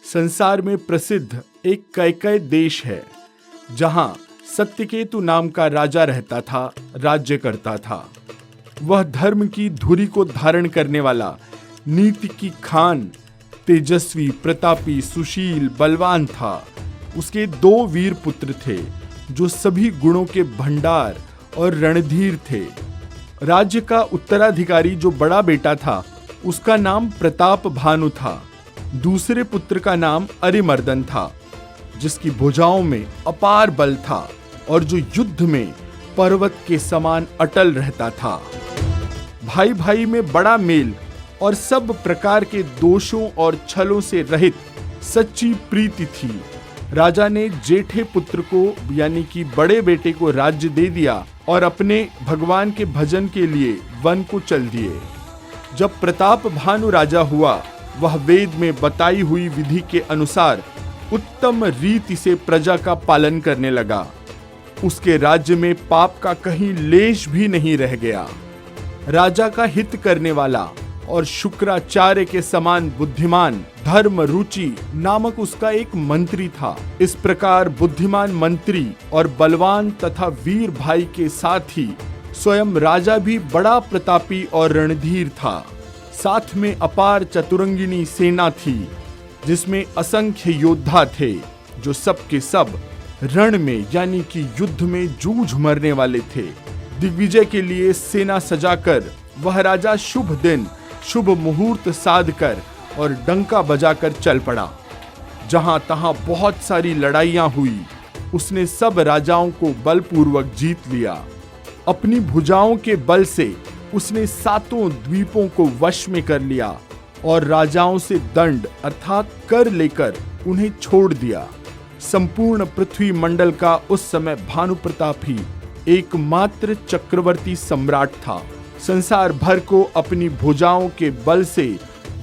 संसार में प्रसिद्ध एक कैकय देश है जहां सत्यकेतु नाम का राजा रहता था, राज्य करता था। वह धर्म की धुरी को धारण करने वाला, नीति की खान, तेजस्वी, प्रतापी, सुशील, बलवान था। उसके 2 वीर पुत्र थे जो सभी गुणों के भंडार और रणधीर थे। राज्य का उत्तराधिकारी जो बड़ा बेटा था उसका नाम प्रताप भानु था। दूसरे पुत्र का नाम अरिमर्दन था जिसकी भुजाओं में अपार बल था और जो युद्ध में पर्वत के समान अटल रहता था। भाई भाई में बड़ा मेल और सब प्रकार के दोषों और छलों से रहित सच्ची प्रीति थी। राजा ने जेठे पुत्र को यानी कि बड़े बेटे को राज्य दे दिया और अपने भगवान के भजन के लिए वन को चल दिए। जब प्रताप भानु राजा हुआ, वह वेद में बताई हुई विधि के अनुसार उत्तम रीति से प्रजा का पालन करने लगा। उसके राज्य में पाप का कहीं लेश भी नहीं रह गया। राजा का हित करने वाला और शुक्राचार्य के समान बुद्धिमान धर्म रुचि नामक उसका एक मंत्री था। इस प्रकार बुद्धिमान मंत्री और बलवान तथा वीर भाई के साथ ही स्वयं राजा भी बड़ा प्रतापी और रणधीर था। साथ में अपार चतुरंगिनी सेना थी जिसमें असंख्य योद्धा थे जो सब के सब रण में यानी कि युद्ध में जूझ मरने वाले थे। दिग्विजय के लिए सेना सजाकर वह राजा शुभ दिन शुभ मुहूर्त साध कर और डंका बजाकर चल पड़ा। जहां तहां बहुत सारी लड़ाइयां हुई, उसने सब राजाओं को बलपूर्वक जीत लिया। अपनी भुजाओं के बल से उसने 7 द्वीपों को वश में कर लिया और राजाओं से दंड अर्थात कर लेकर उन्हें छोड़ दिया। संपूर्ण पृथ्वी मंडल का उस समय भानु प्रताप ही एकमात्र चक्रवर्ती सम्राट था। संसार भर को अपनी भुजाओं के बल से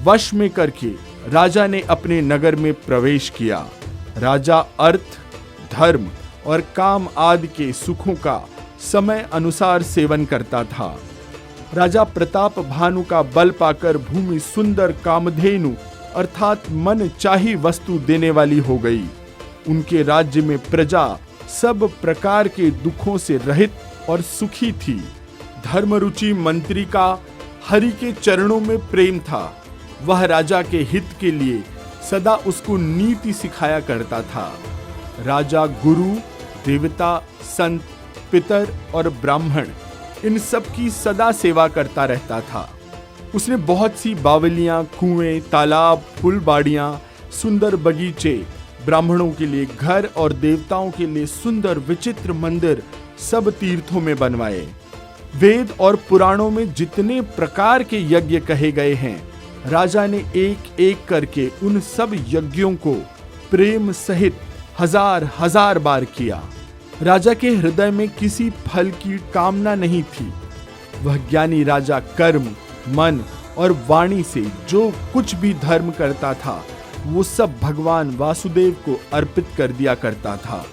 वश में करके राजा ने अपने नगर में प्रवेश किया। राजा अर्थ, धर्म और काम आदि के सुखों का समय अनुसार सेवन करता था। राजा प्रताप भानु का बल पाकर भूमि सुंदर कामधेनु अर्थात मन चाही वस्तु देने वाली हो गई। उनके राज्य में प्रजा सब प्रकार के दुखों से रहित और सुखी थी। धर्मरुचि मंत्री का हरि के चरणों में प्रेम था। वह राजा के हित के लिए सदा उसको नीति सिखाया करता था। राजा गुरु, देवता, संत, पितर और ब्राह्मण इन सब की सदा सेवा करता रहता था। उसने बहुत सी बावलियां, कुएं, तालाब, फूलबाड़ियां, सुंदर बगीचे, ब्राह्मणों के लिए घर और देवताओं के लिए सुंदर विचित्र मंदिर सब तीर्थों में बनवाए। वेद और पुराणों में जितने प्रकार के यज्ञ कहे गए हैं, राजा ने एक एक करके उन सब यज्ञों को प्रेम सहित हजार हजार बार किया। राजा के हृदय में किसी फल की कामना नहीं थी। वह ज्ञानी राजा कर्म, मन और वाणी से जो कुछ भी धर्म करता था वो सब भगवान वासुदेव को अर्पित कर दिया करता था।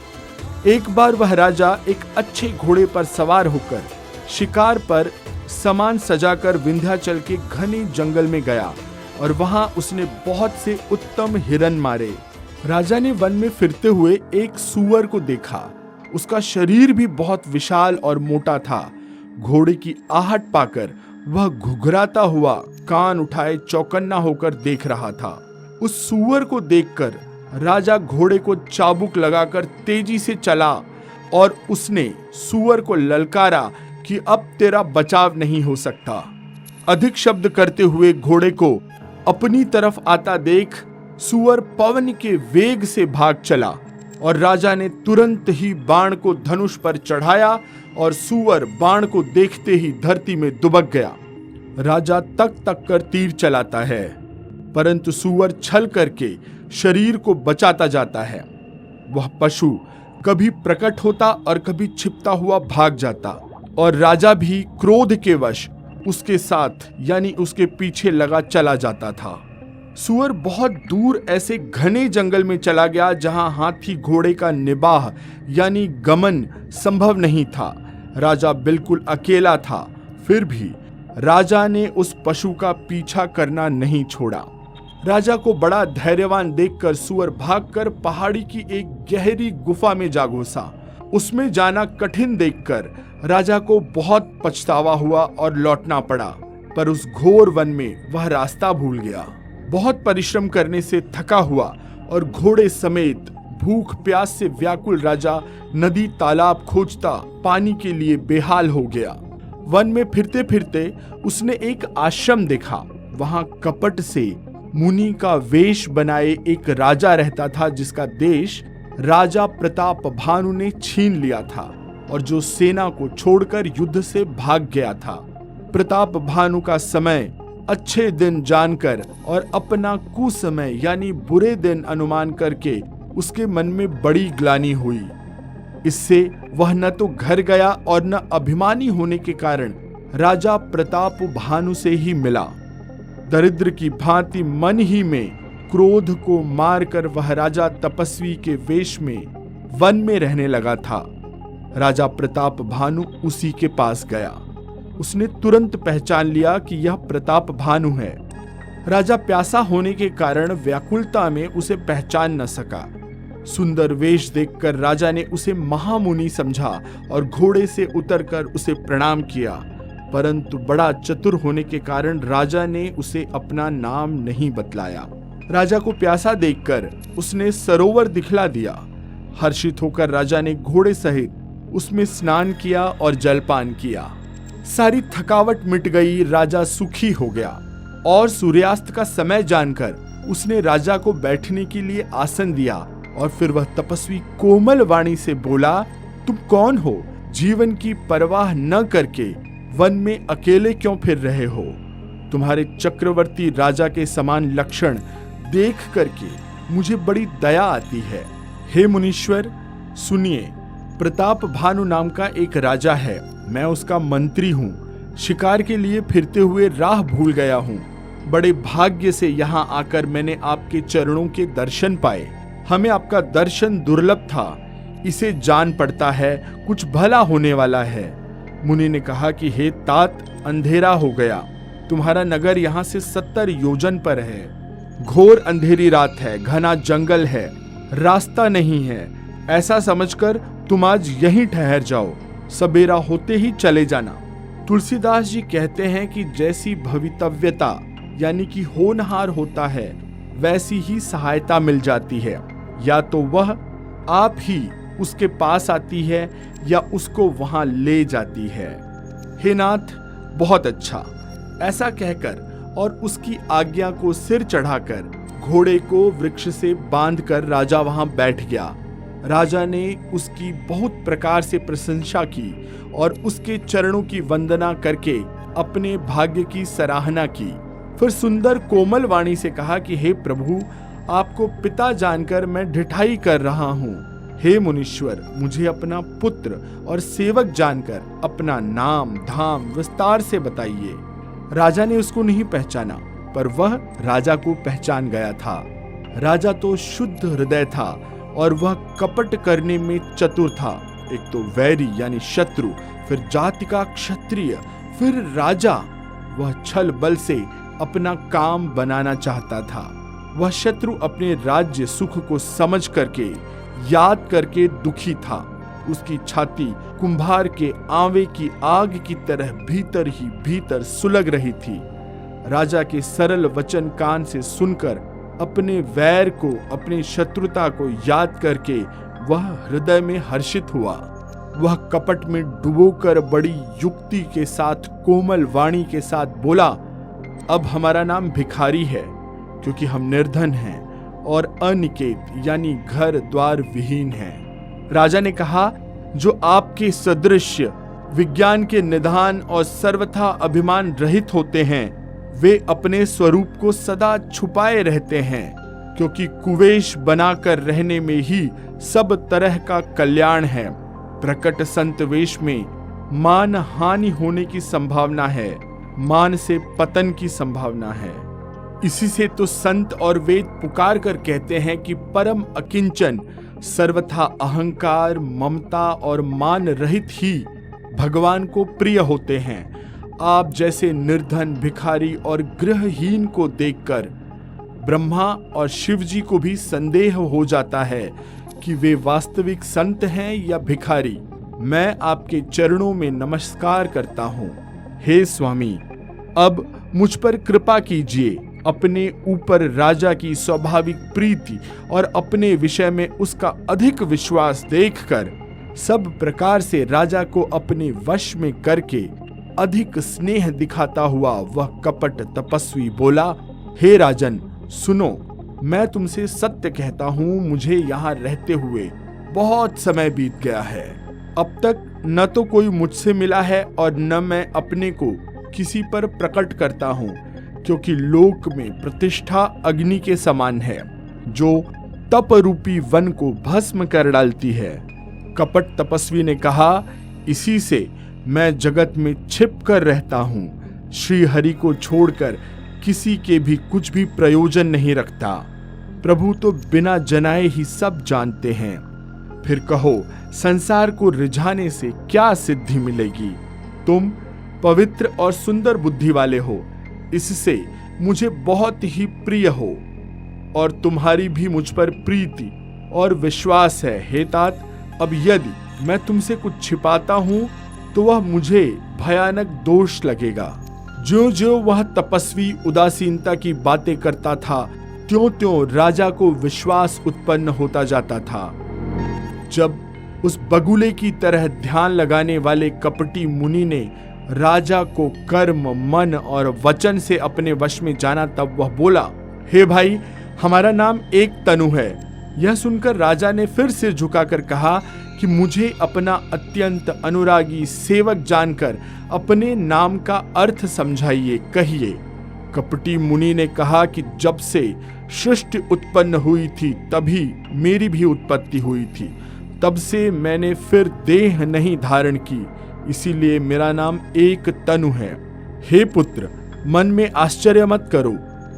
एक बार वह राजा एक अच्छे घोड़े पर सवार होकर शिकार पर सामान सजाकर विंध्याचल के घने जंगल में गया और वहां उसने बहुत से उत्तम हिरन मारे। राजा ने वन में फिरते हुए एक सूअर को देखा। उसका शरीर भी बहुत विशाल और मोटा था। घोड़े की आहट पाकर वह घुघराता हुआ कान उठाए चौकन्ना होकर देख रहा था। उस सूअर को देखकर राजा घोड़े को चाबुक लगाकर तेजी से चला और उसने सूअर को ललकारा कि अब तेरा बचाव नहीं हो सकता। अधिक शब्द करते हुए घोड़े को अपनी तरफ आता देख सूअर पवन के वेग से भाग चला और राजा ने तुरंत ही बाण को धनुष पर चढ़ाया और सूअर बाण को देखते ही धरती में दुबक गया। राजा तक तक कर तीर चलाता है परंतु सूअर छल करके शरीर को बचाता जाता है। वह पशु कभी प्रकट होता और कभी छिपता हुआ भाग जाता और राजा भी क्रोध के वश उसके साथ यानी उसके पीछे लगा चला जाता था। सूअर बहुत दूर ऐसे घने जंगल में चला गया जहां हाथी घोड़े का निबाह यानी गमन संभव नहीं था। राजा बिल्कुल अकेला था, फिर भी राजा ने उस पशु का पीछा करना नहीं छोड़ा। राजा को बड़ा धैर्यवान देखकर सूअर भागकर पहाड़ी की एक गहरी गुफा में जा घुसा। उसमें जाना कठिन देखकर राजा को बहुत पछतावा हुआ और लौटना पड़ा, पर उस घोर वन में वह रास्ता भूल गया। बहुत परिश्रम करने से थका हुआ और घोड़े समेत भूख प्यास से व्याकुल राजा नदी तालाब खोजता पानी के लिए बेहाल हो गया। वन में फिरते फिरते उसने एक आश्रम देखा। वहां कपट से मुनि का वेश बनाए एक राजा रहता था, जिसका देश राजा प्रताप भानु ने छीन लिया था और जो सेना को छोड़कर युद्ध से भाग गया था। प्रताप भानु का समय अच्छे दिन जानकर और अपना कुसमय यानी बुरे दिन अनुमान करके उसके मन में बड़ी ग्लानि हुई। इससे वह न तो घर गया और न अभिमानी होने के कारण राजा प्रताप भानु से ही मिला। दरिद्र की भांति मन ही में क्रोध को मारकर वह राजा तपस्वी के वेश में वन में रहने लगा था। राजा प्रताप भानु उसी के पास गया। उसने तुरंत पहचान लिया कि यह प्रताप भानु है। राजा प्यासा होने के कारण व्याकुलता में उसे पहचान न सका। सुंदर वेश देखकर राजा ने उसे महामुनि समझा और घोड़े से उतरकर उसे प्रणाम किया, परंतु बड़ा चतुर होने के कारण राजा ने उसे अपना नाम नहीं बतलाया। राजा को प्यासा देखकर उसने सरोवर दिखला दिया। हर्षित होकर राजा ने घोड़े सहित उसमें स्नान किया और जलपान किया। सारी थकावट मिट गई। राजा सुखी हो गया और सूर्यास्त का समय जानकर उसने राजा को बैठने के लिए आसन दिया और फिर वह तपस्वी कोमल वाणी से बोला, तुम कौन हो? जीवन की परवाह न करके वन में अकेले क्यों फिर रहे हो? तुम्हारे चक्रवर्ती राजा के समान लक्षण देख करके मुझे बड़ी दया आती है। हे मुनीश्वर, सुनिए, प्रताप भानु नाम का एक राजा है। मैं उसका मंत्री हूँ। शिकार के लिए फिरते हुए राह भूल गया हूँ। बड़े भाग्य से यहाँ आकर मैंने आपके चरणों के दर्शन पाए। हमें आपका दर्शन दुर्लभ था, इसे जान पड़ता है कुछ भला होने वाला है। मुनि ने कहा कि हे तात, अंधेरा हो गया। तुम्हारा नगर यहाँ से 70 योजन पर है। घोर अंधेरी रात है, घना जंगल है, रास्ता नहीं है। ऐसा समझकर तुम आज यहीं ठहर जाओ, सबेरा होते ही चले जाना। तुलसीदास जी कहते हैं कि जैसी भवितव्यता यानी कि होनहार होता है, वैसी ही सहायता मिल जाती है। या तो वह आप ही उसके पास आती है या उसको वहां ले जाती है। हे नाथ, बहुत अच्छा। ऐसा कहकर और उसकी आज्ञा को सिर चढ़ाकर घोड़े को वृक्ष से बांधकर राजा वहां बैठ गया। राजा ने उसकी बहुत प्रकार से प्रशंसा की और उसके चरणों की वंदना करके अपने भाग्य की सराहना की। फिर सुंदर कोमल वाणी से कहा कि हे प्रभु, आपको पिता जानकर मैं ढिठाई कर रहा हूँ। हे मुनीश्वर, मुझे अपना पुत्र और सेवक जानकर अपना नाम धाम विस्तार से बताइए। राजा ने उसको नहीं पहचाना, पर वह राजा को पहचान गया था। राजा तो शुद्ध हृदय था और वह कपट करने में चतुर था। एक तो वैरी यानी शत्रु, फिर जाति का क्षत्रिय, फिर राजा। वह छल बल से अपना काम बनाना चाहता था। वह शत्रु अपने राज्य सुख को समझ करके याद करके दुखी था। उसकी छाती कुंभार के आंवे की आग की तरह भीतर ही भीतर सुलग रही थी। राजा के सरल वचन कान से सुनकर अपने वैर को, अपनी शत्रुता को याद करके वह हृदय में हर्षित हुआ। वह कपट में डुबोकर बड़ी युक्ति के साथ कोमल वाणी के साथ बोला, अब हमारा नाम भिखारी है, क्योंकि हम निर्धन हैं और अनिकेत यानी घर द्वार विहीन हैं। राजा ने कहा, जो आपके सदृश विज्ञान के निधान और सर्वथा अभिमान रहित होते हैं, वे अपने स्वरूप को सदा छुपाए रहते हैं, क्योंकि कुवेश बनाकर रहने में ही सब तरह का कल्याण है। प्रकट संत वेश में मान हानि होने की संभावना है, मान से पतन की संभावना है। इसी से तो संत और वेद पुकार कर कहते हैं कि परम अकिंचन, सर्वथा अहंकार, ममता और मान रहित ही भगवान को प्रिय होते हैं। आप जैसे निर्धन, भिखारी और गृहहीन को देखकर ब्रह्मा और शिव जी को भी संदेह हो जाता है कि वे वास्तविक संत हैं या भिखारी। मैं आपके चरणों में नमस्कार करता हूँ। हे स्वामी, अब मुझ पर कृपा कीजिए। अपने ऊपर राजा की स्वाभाविक प्रीति और अपने विषय में उसका अधिक विश्वास देखकर सब प्रकार से राजा को अपने वश में करके अधिक स्नेह दिखाता हुआ वह कपट तपस्वी बोला, हे राजन सुनो, मैं तुमसे सत्य कहता हूँ, मुझे यहाँ रहते हुए बहुत समय बीत गया है। अब तक न तो कोई मुझसे मिला है और न मैं अपने को किसी पर प्रकट करता हूँ, क्योंकि लोक में प्रतिष्ठा अग्नि के समान है जो तप रूपी वन को भस्म कर डालती है। कपट तपस्वी ने कहा, इसी से मैं जगत में छिप कर रहता हूँ। श्री हरि को छोड़कर किसी के भी कुछ भी प्रयोजन नहीं रखता। प्रभु तो बिना जनाए ही सब जानते हैं। फिर कहो, संसार को रिझाने से क्या सिद्धि मिलेगी? तुम पवित्र और सुंदर बुद्धि वाले हो, इससे मुझे बहुत ही प्रिय हो और तुम्हारी भी मुझ पर प्रीति और विश्वास है। हे तात, अब यदि मैं तुमसे कुछ छिपाता हूं तो वह मुझे भयानक दोष लगेगा। ज्यों ज्यों वह तपस्वी उदासीनता की बातें करता था, त्यों त्यों राजा को विश्वास उत्पन्न होता जाता था। जब उस बगुले की तरह ध्यान लगाने वाले कपटी मुनि ने राजा को कर्म, मन और वचन से अपने वश में जाना, तब वह बोला, हे भाई, हमारा नाम एक तनु है। यह सुनकर राजा ने फिर सिर झुकाकर कहा कि मुझे अपना अत्यंत अनुरागी सेवक जानकर अपने नाम का अर्थ समझाइए, कहिए। कपटी मुनि ने कहा कि जब से सृष्टि उत्पन्न हुई थी तभी मेरी भी उत्पत्ति हुई थी। तब से मैंने फिर देह नहीं धारण की, इसीलिए मेरा नाम एक तनु है। हे पुत्र, मन में आश्चर्य मत करो,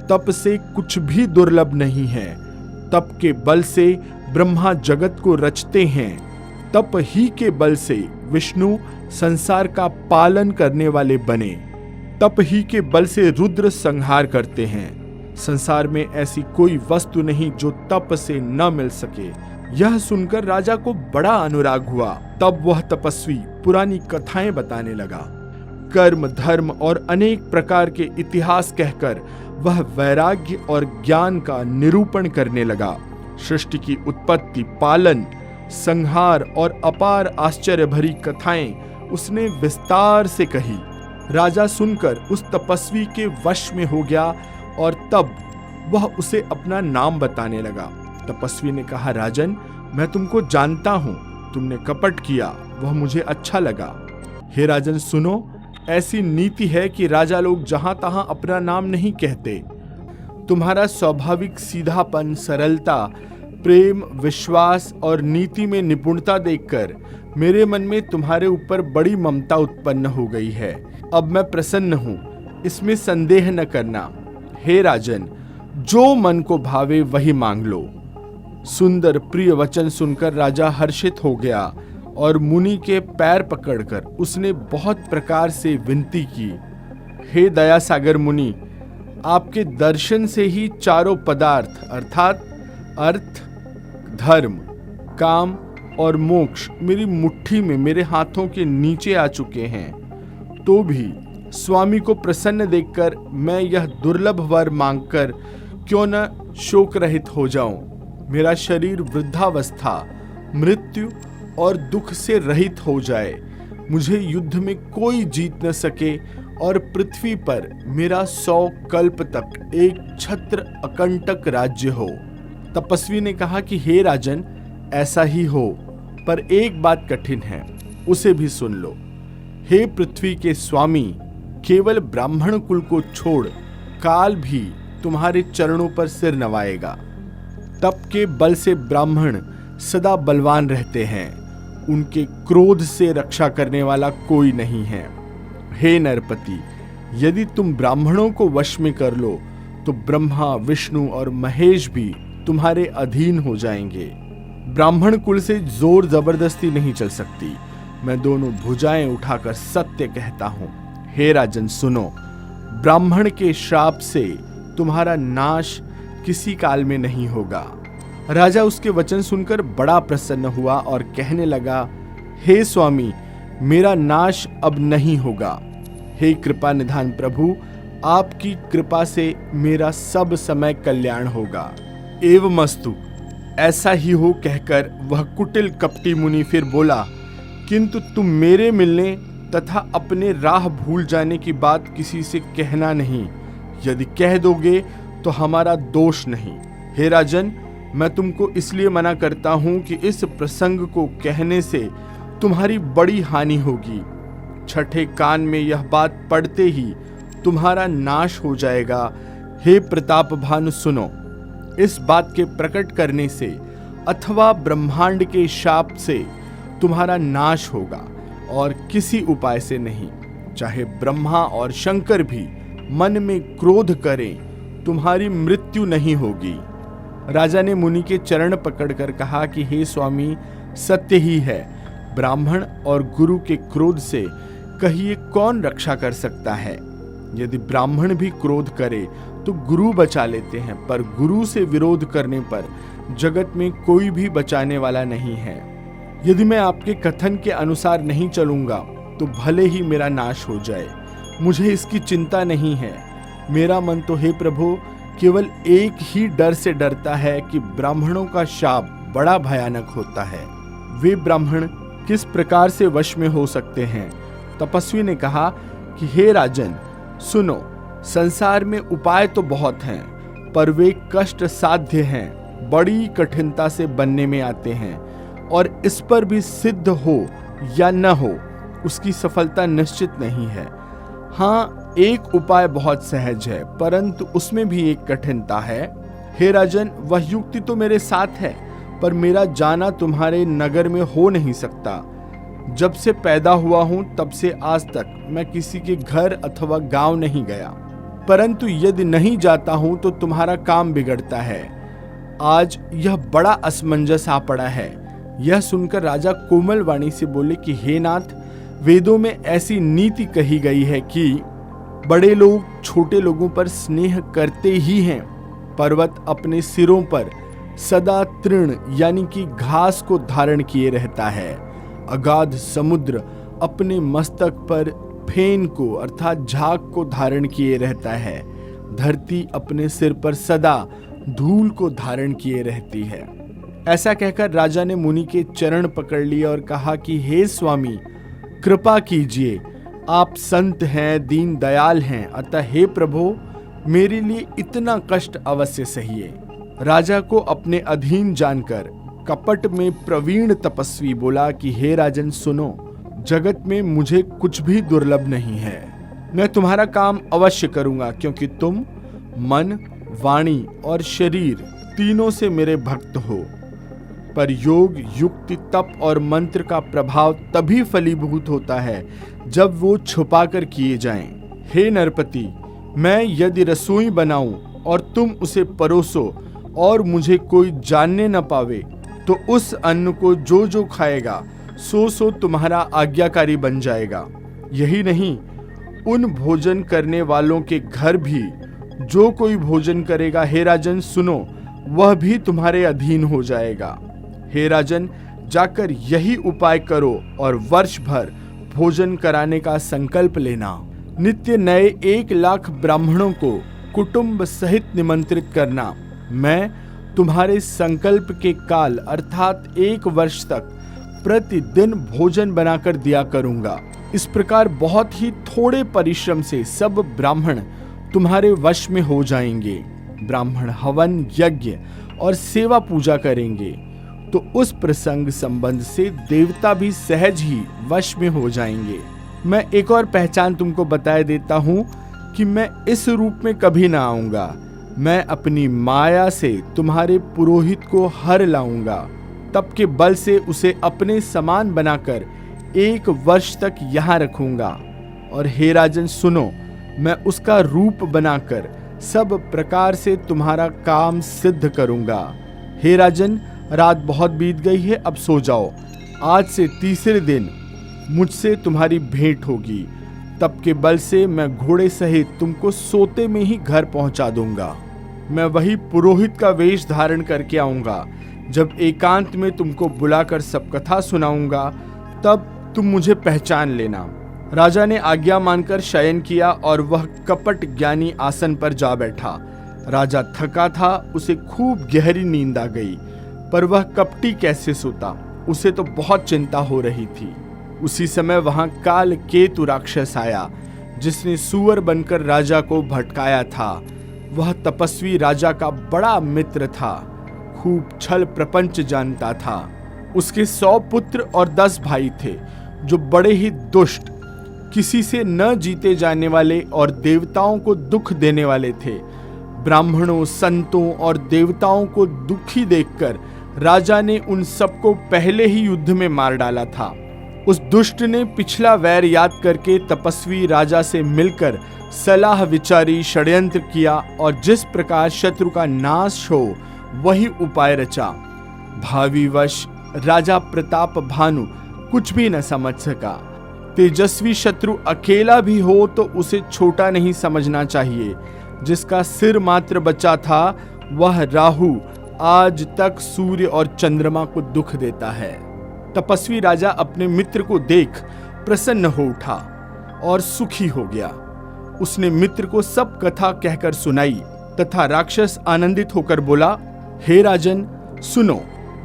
तप से कुछ भी दुर्लभ नहीं है। तप के बल से ब्रह्मा जगत को रचते हैं। तप ही के बल से विष्णु संसार का पालन करने वाले बने। तप ही के बल से रुद्र संहार करते हैं। संसार में ऐसी कोई वस्तु नहीं जो तप से न मिल सके। यह सुनकर राजा को बड़ा अनुराग हुआ। तब वह तपस्वी पुरानी कथाएं बताने लगा। कर्म, धर्म और अनेक प्रकार के इतिहास कहकर वह वैराग्य और ज्ञान का निरूपण करने लगा। सृष्टि की उत्पत्ति, पालन, संहार और अपार आश्चर्य भरी कथाएं उसने विस्तार से कही। राजा सुनकर उस तपस्वी के वश में हो गया और तब वह उसे अपना नाम बताने लगा। तपस्वी ने कहा, राजन, मैं तुमको जानता हूं, तुमने कपट किया, वह मुझे अच्छा लगा। हे राजन सुनो, ऐसी नीति है कि राजा लोग जहां तहां अपना नाम नहीं कहते। तुम्हारा स्वाभाविक सीधापन, सरलता, प्रेम, विश्वास और नीति में निपुणता देखकर मेरे मन में तुम्हारे ऊपर बड़ी ममता उत्पन्न हो गई है। अब मैं प्रसन्न हूं, इसमें संदेह न करना। हे राजन, जो मन को भावे वही मांग लो। सुंदर प्रिय वचन सुनकर राजा हर्षित हो गया और मुनि के पैर पकड़कर उसने बहुत प्रकार से विनती की। हे दया सागर मुनि, आपके दर्शन से ही चारों पदार्थ अर्थात अर्थ, धर्म, काम और मोक्ष मेरी मुट्ठी में, मेरे हाथों के नीचे आ चुके हैं। तो भी स्वामी को प्रसन्न देखकर मैं यह दुर्लभ वर मांगकर क्यों न शोक रहित हो जाऊं। मेरा शरीर वृद्धावस्था, मृत्यु और दुख से रहित हो जाए। मुझे युद्ध में कोई जीत न सके और पृथ्वी पर मेरा 100 कल्प तक एक छत्र अकंटक राज्य हो। तपस्वी ने कहा कि हे राजन, ऐसा ही हो, पर एक बात कठिन है, उसे भी सुन लो। हे पृथ्वी के स्वामी, केवल ब्राह्मण कुल को छोड़ काल भी तुम्हारे चरणों पर सिर नवाएगा। तप के बल से ब्राह्मण सदा बलवान रहते हैं, उनके क्रोध से रक्षा करने वाला कोई नहीं है। हे नरपति, यदि तुम ब्राह्मणों को वश में कर लो तो ब्रह्मा, विष्णु और महेश भी तुम्हारे अधीन हो जाएंगे। ब्राह्मण कुल से जोर जबरदस्ती नहीं चल सकती। मैं दोनों भुजाएं उठाकर सत्य कहता हूं। हे राजन सुनो, ब्राह्मण के श्राप से तुम्हारा नाश किसी काल में नहीं होगा। राजा उसके वचन सुनकर बड़ा प्रसन्न हुआ और कहने लगा, हे स्वामी, मेरा नाश अब नहीं होगा। हे कृपा निधान प्रभु, आपकी कृपा से मेरा सब समय कल्याण होगा। एवमस्तु, ऐसा ही हो कहकर वह कुटिल कपटी मुनि फिर बोला, किंतु तुम मेरे मिलने तथा अपने राह भूल जाने की बात किसी से कहना नहीं। यदि कह दोगे तो हमारा दोष नहीं। हे राजन, मैं तुमको इसलिए मना करता हूं कि इस प्रसंग को कहने से तुम्हारी बड़ी हानि होगी। छठे कान में यह बात पड़ते ही तुम्हारा नाश हो जाएगा। हे प्रताप भानु, सुनो, इस बात के प्रकट करने से अथवा ब्रह्मांड के शाप से तुम्हारा नाश होगा और किसी उपाय से नहीं। चाहे ब्रह्मा और शंकर भी मन में क्रोध करें, तुम्हारी मृत्यु नहीं होगी। राजा ने मुनि के चरण पकड़कर कहा कि हे स्वामी, सत्य ही है, ब्राह्मण और गुरु के क्रोध से कहिए कौन रक्षा कर सकता है। यदि ब्राह्मण भी क्रोध करे तो गुरु बचा लेते हैं, पर गुरु से विरोध करने पर जगत में कोई भी बचाने वाला नहीं है। यदि मैं आपके कथन के अनुसार नहीं चलूंगा तो भले ही मेरा नाश हो जाए, मुझे इसकी चिंता नहीं है। मेरा मन तो हे प्रभु केवल एक ही डर से डरता है कि ब्राह्मणों का शाप बड़ा भयानक होता है। वे ब्राह्मण किस प्रकार से वश में हो सकते हैं? तपस्वी ने कहा कि हे राजन, सुनो, संसार में उपाय तो बहुत हैं, पर वे कष्ट साध्य हैं, बड़ी कठिनता से बनने में आते हैं, और इस पर भी सिद्ध हो या न हो उसकी सफलता निश्चित नहीं है। हाँ, एक उपाय बहुत सहज है, परंतु उसमें भी एक कठिनता है। हे राजन, वह युक्ति तो मेरे साथ है, पर मेरा जाना तुम्हारे नगर में हो नहीं सकता। जब से पैदा हुआ हूं तब से आज तक मैं किसी के घर अथवा गांव नहीं गया, परंतु यदि नहीं जाता हूं तो तुम्हारा काम बिगड़ता है। आज यह बड़ा असमंजस आ पड़ा है। यह सुनकर राजा कोमल वाणी से बोले कि हे नाथ, वेदों में ऐसी नीति कही गई है कि बड़े लोग छोटे लोगों पर स्नेह करते ही हैं। पर्वत अपने सिरों पर सदा तृण यानी कि घास को धारण किए रहता है। अगाध समुद्र अपने मस्तक पर फेन को अर्थात झाग को धारण किए रहता है। धरती अपने सिर पर सदा धूल को धारण किए रहती है। ऐसा कहकर राजा ने मुनि के चरण पकड़ लिए और कहा कि हे स्वामी, कृपा कीजिए, आप संत हैं, दीन दयाल हैं, अतः हे प्रभु, मेरे लिए इतना कष्ट अवश्य सहिए। राजा को अपने अधीन जानकर कपट में प्रवीण तपस्वी बोला कि हे राजन, सुनो, जगत में मुझे कुछ भी दुर्लभ नहीं है। मैं तुम्हारा काम अवश्य करूंगा, क्योंकि तुम मन, वाणी और शरीर तीनों से मेरे भक्त हो। पर योग, युक्ति, तप और मंत्र का प्रभाव तभी फलीभूत होता है जब वो छुपा कर किए जाएं। हे नरपति, मैं यदि रसोई बनाऊं और तुम उसे परोसो और मुझे कोई जानने न पावे, तो उस अन्न को जो जो खाएगा सो तुम्हारा आज्ञाकारी बन जाएगा। यही नहीं, उन भोजन करने वालों के घर भी जो कोई भोजन करेगा, हे राजन सुनो, वह भी तुम्हारे अधीन हो जाएगा। हे राजन, जाकर यही उपाय करो और वर्ष भर भोजन कराने का संकल्प लेना। नित्य नए 1,00,000 ब्राह्मणों को कुटुंब सहित निमंत्रित करना। मैं तुम्हारे संकल्प के काल अर्थात 1 वर्ष तक प्रतिदिन भोजन बनाकर दिया करूंगा। इस प्रकार बहुत ही थोड़े परिश्रम से सब ब्राह्मण तुम्हारे वश में हो जाएंगे। ब्राह्मण हवन, यज्ञ और सेवा पूजा करेंगे तो उस प्रसंग संबंध से देवता भी सहज ही वश में हो जाएंगे। मैं एक और पहचान तुमको बताए देता हूँ कि मैं इस रूप में कभी ना आऊंगा। मैं अपनी माया से तुम्हारे पुरोहित को हर लाऊंगा, तप के बल से उसे अपने समान बनाकर 1 वर्ष तक यहाँ रखूंगा। और हे राजन सुनो, मैं उसका रूप बनाकर सब प्रकार से तुम्हारा काम सिद्ध करूंगा। हे राजन, रात बहुत बीत गई है, अब सो जाओ। आज से तीसरे दिन मुझसे तुम्हारी भेंट होगी। तप के बल से मैं घोड़े सहित तुमको सोते में ही घर पहुंचा दूंगा। मैं वही पुरोहित का वेश धारण करके आऊंगा। जब एकांत में तुमको बुलाकर सब कथा सुनाऊंगा तब तुम मुझे पहचान लेना। राजा ने आज्ञा मानकर शयन किया और वह कपट ज्ञानी आसन पर जा बैठा। राजा थका था, उसे खूब गहरी नींद आ गई, पर वह कपटी कैसे सोता, उसे तो बहुत चिंता हो रही थी। उसी समय वहां काल केतु राक्षस आया, जिसने सुअर बनकर राजा को भटकाया था। वह तपस्वी राजा का बड़ा मित्र था, खूब छल प्रपंच जानता था। उसके 100 पुत्र और 10 भाई थे, जो बड़े ही दुष्ट, किसी से न जीते जाने वाले और देवताओं को दुख देने वाले थे। ब्राह्मणों, संतों और देवताओं को दुखी देखकर राजा ने उन सबको पहले ही युद्ध में मार डाला था। उस दुष्ट ने पिछला वैर याद करके तपस्वी राजा से मिलकर सलाह विचारी, षड्यंत्र किया और जिस प्रकार शत्रु का नाश हो वही उपाय रचा। भावीवश राजा प्रताप भानु कुछ भी न समझ सका। तेजस्वी शत्रु अकेला भी हो तो उसे छोटा नहीं समझना चाहिए। जिसका सिर मात्र बचा था वह राहु आज तक सूर्य और चंद्रमा को दुख देता है। तपस्वी राजा अपने मित्र को देख प्रसन्न हो उठा और सुखी हो गया। उसने मित्र को सब कथा कहकर सुनाई तथा राक्षस आनंदित होकर बोला, हे राजन सुनो,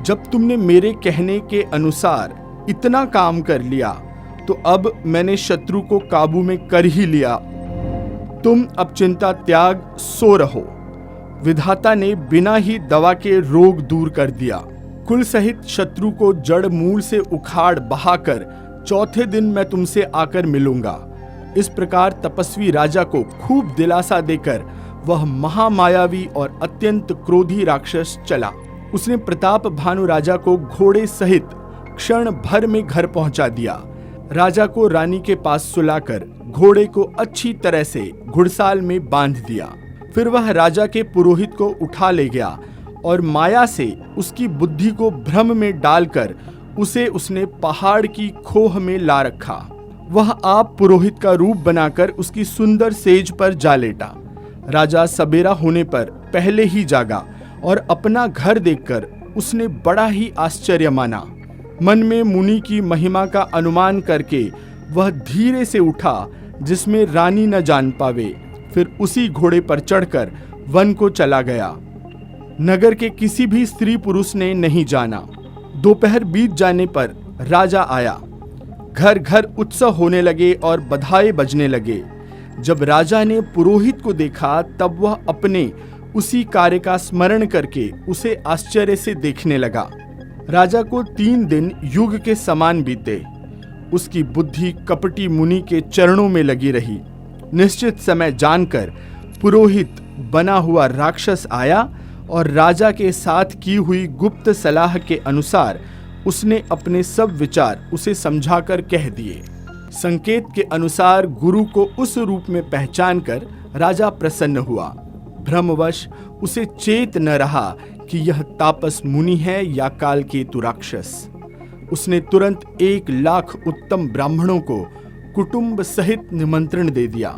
जब तुमने मेरे कहने के अनुसार इतना काम कर लिया तो अब मैंने शत्रु को काबू में कर ही लिया। तुम अब चिंता त्याग सो रहो। विधाता ने बिना ही दवा के रोग दूर कर दिया। कुल सहित शत्रु को जड़ मूल से उखाड़ बहाकर चौथे दिन मैं तुमसे आकर मिलूंगा। इस प्रकार तपस्वी राजा को खूब दिलासा देकर वह महामायावी और अत्यंत क्रोधी राक्षस चला। उसने प्रताप भानु राजा को घोड़े सहित क्षण भर में घर पहुंचा दिया। राजा को रानी के पास सुलाकर घोड़े को अच्छी तरह से घुड़साल में बांध दिया। फिर वह राजा के पुरोहित को उठा ले गया और माया से उसकी बुद्धि को भ्रम में डालकर उसे उसने पहाड़ की खोह में ला रखा। वह आप पुरोहित का रूप बनाकर उसकी सुंदर सेज पर जा लेटा। राजा सबेरा होने पर पहले ही जागा और अपना घर देखकर उसने बड़ा ही आश्चर्य माना। मन में मुनि की महिमा का अनुमान करके वह धीरे से उठा, जिसमें रानी न जान पावे। फिर उसी घोड़े पर चढ़कर वन को चला गया। नगर के किसी भी स्त्री पुरुष ने नहीं जाना। दोपहर बीत जाने पर राजा आया। घर घर उत्सव होने लगे और बधाई बजने लगे। जब राजा ने पुरोहित को देखा तब वह अपने उसी कार्य का स्मरण करके उसे आश्चर्य से देखने लगा। राजा को 3 दिन युग के समान बीते। उसकी बुद्धि कपटी मुनि के चरणों में लगी रही। निश्चित समय जानकर पुरोहित बना हुआ राक्षस आया और राजा के साथ की हुई गुप्त सलाह के अनुसार उसने अपने सब विचार उसे समझाकर कह दिए। संकेत के अनुसार गुरु को उस रूप में पहचान कर राजा प्रसन्न हुआ। भ्रमवश उसे चेत न रहा कि यह तापस मुनि है या कालकेतु राक्षस। उसने तुरंत 1 लाख उत्तम ब्राह्मणों को कुटुंब सहित निमंत्रण दे दिया।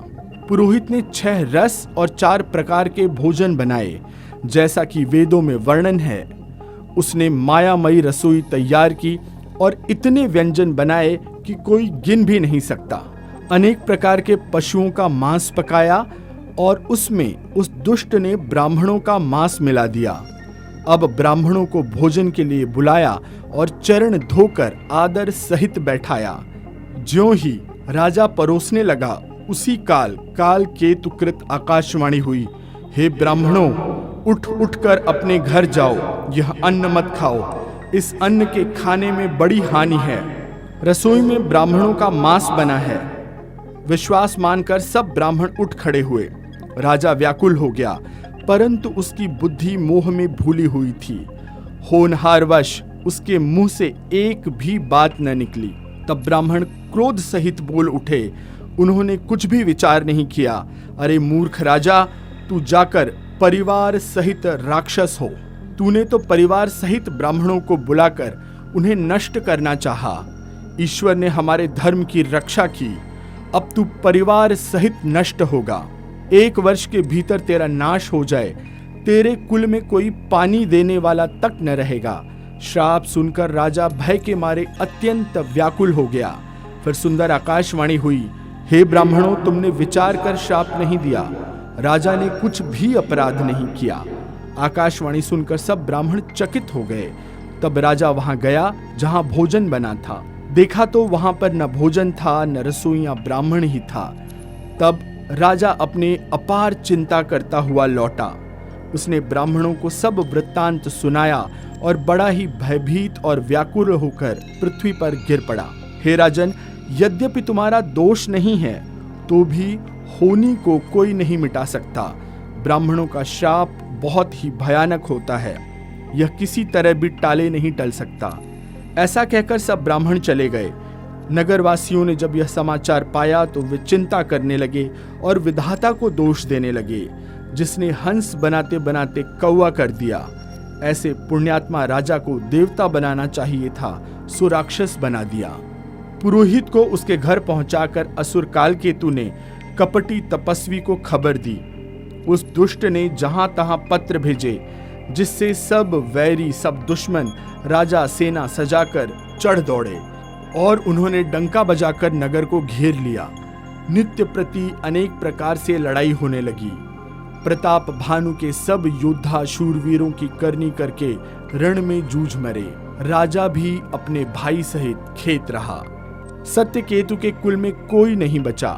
पुरोहित ने 6 रस और 4 प्रकार के भोजन बनाए, जैसा कि वेदों में वर्णन है। उसने मायामयी रसोई तैयार की और इतने व्यंजन बनाए कि कोई गिन भी नहीं सकता। अनेक प्रकार के पशुओं का मांस पकाया और उसमें उस दुष्ट ने ब्राह्मणों का मांस मिला दिया। अब ब्राह्मणों को भोजन के लिए बुलाया और चरण धोकर आदर सहित बैठाया। ज्यों ही राजा परोसने लगा, उसी काल केतुकृत आकाशवाणी हुई, हे ब्राह्मणों, उठ कर अपने घर जाओ। यह अन्न मत खाओ, इस अन्न के खाने में बड़ी हानि है। रसोई में ब्राह्मणों का मांस बना है। विश्वास मानकर सब ब्राह्मण उठ खड़े हुए। राजा व्याकुल हो गया, परंतु उसकी बुद्धि मोह में भूली हुई थी। होनहारवश उसके मुंह से एक भी बात न निकली। तब ब्राह्मण क्रोध सहित बोल उठे। उन्होंने कुछ भी विचार नहीं किया। अरे मूर्ख राजा, तू जाकर परिवार सहित राक्षस हो। तूने तो परिवार सहित ब्राह्मणों को बुलाकर उन्हें नष्ट करना चाहा। ईश्वर ने हमारे धर्म की रक्षा की, अब तू परिवार सहित नष्ट होगा। 1 वर्ष के भीतर तेरा नाश हो जाए, तेरे कुल में कोई पानी देने वाला तक न रहेगा। श्राप सुनकर राजा भय के मारे अत्यंत व्याकुल हो गया। फिर सुंदर आकाशवाणी हुई, हे ब्राह्मणों, तुमने विचार कर श्राप नहीं दिया। राजा ने कुछ भी अपराध नहीं किया। आकाशवाणी सुनकर सब ब्राह्मण चकित हो गए। तब राजा वहां गया जहां भोजन बना था। देखा तो वहां पर न भोजन था, न रसोइया ब्राह्मण ही था। तब राजा अपने अपार चिंता करता हुआ लौटा। उसने ब्राह्मणों को सब वृत्तांत सुनाया और बड़ा ही भयभीत और व्याकुल होकर पृथ्वी पर गिर पड़ा। हे राजन, यद्यपि तुम्हारा दोष नहीं है तो भी होनी को कोई नहीं मिटा सकता। ब्राह्मणों का श्राप बहुत ही भयानक होता है, यह किसी तरह भी टाले नहीं टल सकता। ऐसा कहकर सब ब्राह्मण चले गए। नगरवासियों ने जब यह समाचार पाया तो वे चिंता करने लगे और विधाता को दोष देने लगे, जिसने हंस बनाते बनाते कौवा कर दिया। ऐसे पुण्यात्मा राजा को देवता बनाना चाहिए था, सो राक्षस बना दिया। पुरोहित को उसके घर पहुंचाकर असुर कालकेतु ने कपटी तपस्वी को खबर दी। उस दुष्ट ने जहां तहां पत्र भेजे, जिससे सब वैरी, सब दुश्मन राजा सेना सजाकर चढ़ दौड़े और उन्होंने डंका बजाकर नगर को घेर लिया। नित्य प्रति अनेक प्रकार से लड़ाई होने लगी। प्रताप भानु के सब योद्धा शूरवीरों की करनी करके रण में जूझ मरे। राजा भी अपने भाई सहित खेत रहा। सत्यकेतु के कुल में कोई नहीं बचा।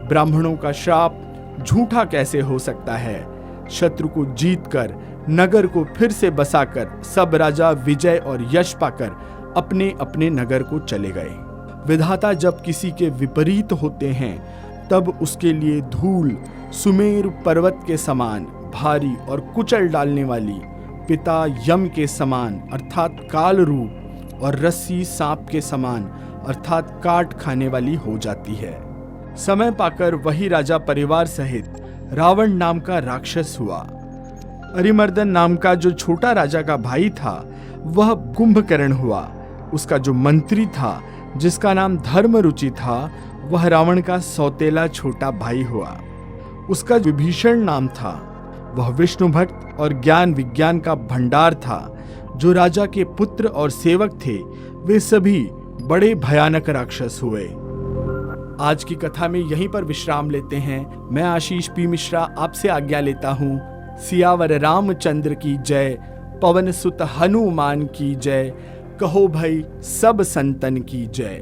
ब्राह्मणों का श्राप झूठा कैसे हो सकता है? शत्रु को जीतकर नगर को फिर से बसाकर सब राजा विजय और यश पाकर अपने अपने नगर को चले गए। विधाता जब किसी के विपरीत होते हैं तब उसके लिए धूल सुमेरु पर्वत के समान भारी और कुचल डालने वाली, पिता यम के समान अर्थात काल रूप, और रस्सी सांप के समान अर्थात काट खाने वाली हो जाती है। समय पाकर वही राजा परिवार सहित रावण नाम का राक्षस हुआ। अरिमर्दन नाम का जो छोटा राजा का भाई था वह कुंभकर्ण हुआ। उसका जो मंत्री था जिसका नाम धर्मरुचि था वह रावण का सौतेला छोटा भाई हुआ। उसका विभीषण नाम था, वह विष्णु भक्त और ज्ञान विज्ञान का भंडार था। जो राजा के पुत्र और सेवक थे वे सभी बड़े भयानक राक्षस हुए। आज की कथा में यहीं पर विश्राम लेते हैं। मैं आशीष पी मिश्रा आपसे आज्ञा लेता हूँ। सियावर रामचंद्र की जय, पवन सुत हनुमान की जय, कहो भाई सब संतन की जय।